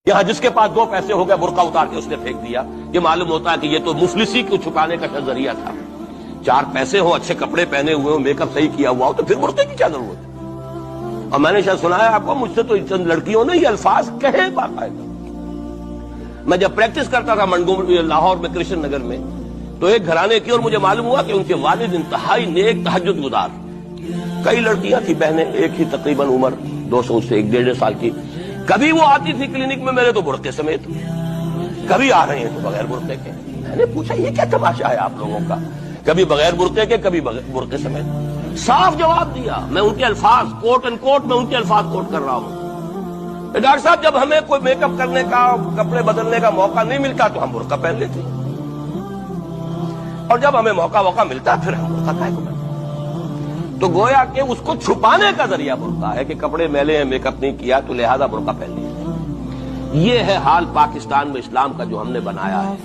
یہاں جس کے پاس 2 پیسے ہو گئے برقع اتار کے اس نے پھینک دیا. یہ معلوم ہوتا ہے کہ یہ تو مفلسی کو چھپانے کا ذریعہ تھا. 4 پیسے ہو, اچھے کپڑے پہنے ہوئے ہو, میک اپ صحیح کیا ہوا ہو, تو پھر برقعے کی کیا ضرورت ہے؟ اور میں نے شاید سنا ہے آپ کو, مجھ سے تو چند لڑکیوں نے یہ الفاظ کہے باقاعدہ. میں جب پریکٹس کرتا تھا لاہور میں کرشن نگر میں, تو ایک گھرانے کی, اور مجھے معلوم ہوا کہ ان کے والد انتہائی نیک تہجد گزار. کئی لڑکیاں تھی بہنیں, ایک ہی تقریباً عمر 200 سے 1.5 سال کی. کبھی وہ آتی تھی کلینک میں میرے تو برقعے سمیت, کبھی آ رہے ہیں تو بغیر برقعے کے. میں نے پوچھا یہ کیا تماشا ہے آپ لوگوں کا, کبھی بغیر برقعے کے کبھی برقعے سمیت. صاف جواب دیا, میں ان کے الفاظ کوٹ اینڈ کوٹ میں ان کے الفاظ کوٹ کر رہا ہوں. ڈاکٹر صاحب جب ہمیں کوئی میک اپ کرنے کا, کپڑے بدلنے کا موقع نہیں ملتا تو ہم برقع پہن لیتے, اور جب ہمیں موقع ملتا پھر ہم برقع کائے کو پہنتے. تو گویا کہ اس کو چھپانے کا ذریعہ برقع ہے کہ کپڑے میلے ہیں, میک اپ نہیں کیا تو لہذا برقع پہن لیا. یہ ہے حال پاکستان میں اسلام کا جو ہم نے بنایا ہے.